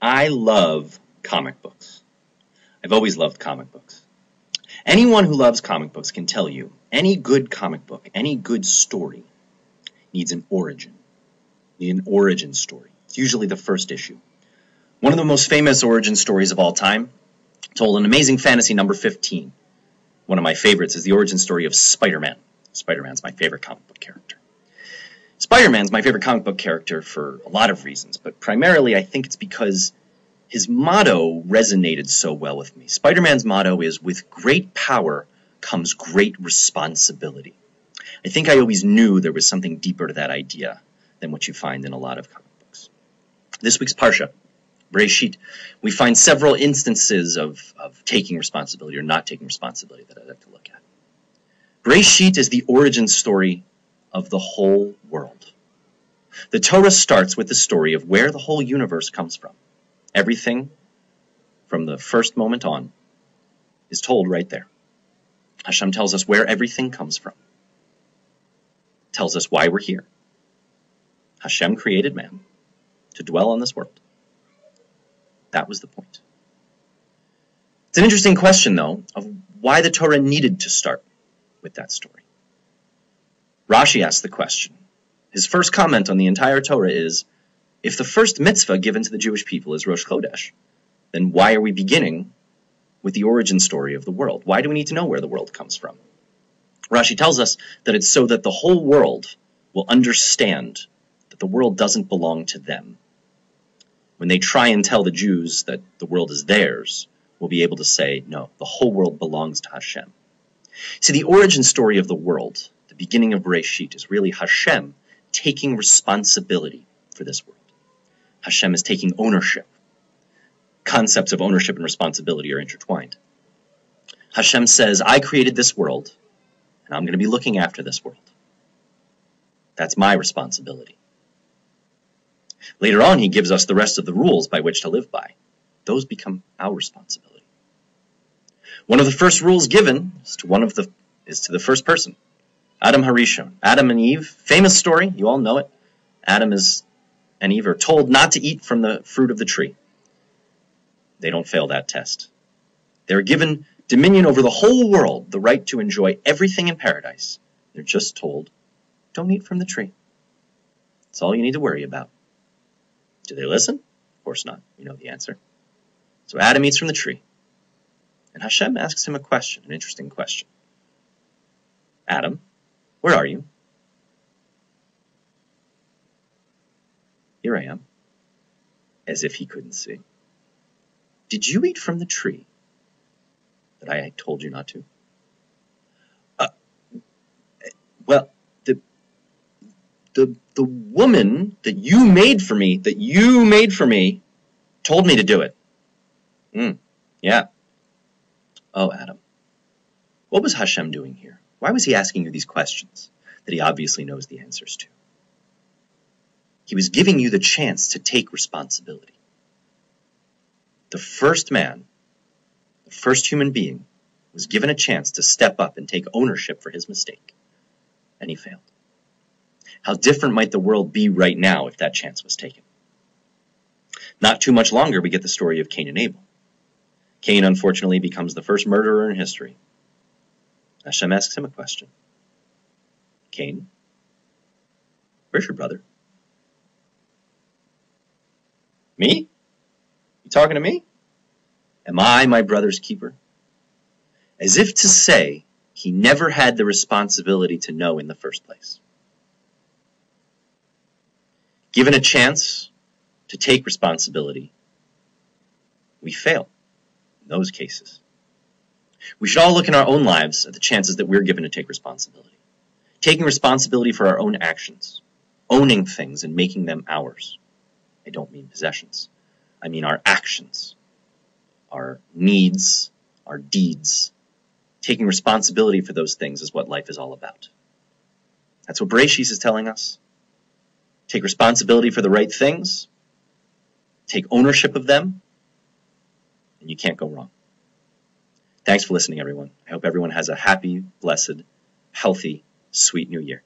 I love comic books. I've always loved comic books. Anyone who loves comic books can tell you any good comic book, any good story needs an origin, an origin story. It's usually the first issue. One of the most famous origin stories of all time, told in Amazing Fantasy number 15. One of my favorites is the origin story of Spider-Man. Spider-Man's my favorite comic book character. Spider-Man's my favorite comic book character for a lot of reasons, but primarily I think it's because his motto resonated so well with me. Spider-Man's motto is, "With great power comes great responsibility." I think I always knew there was something deeper to that idea than what you find in a lot of comic books. This week's Parsha, Bereshis, we find several instances of taking responsibility or not taking responsibility that I'd like to look at. Bereshis is the origin story of the whole world. The Torah starts with the story of where the whole universe comes from. Everything from the first moment on is told right there. Hashem tells us where everything comes from. Tells us why we're here. Hashem created man to dwell on this world. That was the point. It's an interesting question, though, of why the Torah needed to start with that story. Rashi asked the question. His first comment on the entire Torah is, if the first mitzvah given to the Jewish people is Rosh Chodesh, then why are we beginning with the origin story of the world? Why do we need to know where the world comes from? Rashi tells us that it's so that the whole world will understand that the world doesn't belong to them. When they try and tell the Jews that the world is theirs, we'll be able to say, no, the whole world belongs to Hashem. See, the origin story of the world, the beginning of Bereshit, is really Hashem taking responsibility for this world. Hashem is taking ownership. Concepts of ownership and responsibility are intertwined. Hashem says, I created this world, and I'm going to be looking after this world. That's my responsibility. Later on, he gives us the rest of the rules by which to live by. Those become our responsibility. One of the first rules given is to the first person, Adam Harishon, Adam and Eve. Famous story, you all know it. Adam and Eve are told not to eat from the fruit of the tree. They don't fail that test. They're given dominion over the whole world, the right to enjoy everything in paradise. They're just told, don't eat from the tree. That's all you need to worry about. Do they listen? Of course not. You know the answer. So Adam eats from the tree. And Hashem asks him a question, an interesting question. Adam, where are you? Here I am. As if he couldn't see. Did you eat from the tree that I told you not to? Well, the woman that you made for me, told me to do it. Yeah. Oh, Adam. What was Hashem doing here? Why was he asking you these questions that he obviously knows the answers to? He was giving you the chance to take responsibility. The first man, the first human being, was given a chance to step up and take ownership for his mistake. And he failed. How different might the world be right now if that chance was taken? Not too much longer, we get the story of Cain and Abel. Cain, unfortunately, becomes the first murderer in history. Hashem asks him a question. Cain, where's your brother? Me? You talking to me? Am I my brother's keeper? As if to say he never had the responsibility to know in the first place. Given a chance to take responsibility, we fail in those cases. We should all look in our own lives at the chances that we're given to take responsibility. Taking responsibility for our own actions, owning things and making them ours. I don't mean possessions. I mean our actions, our needs, our deeds. Taking responsibility for those things is what life is all about. That's what Bereshis is telling us. Take responsibility for the right things, take ownership of them, and you can't go wrong. Thanks for listening, everyone. I hope everyone has a happy, blessed, healthy, sweet new year.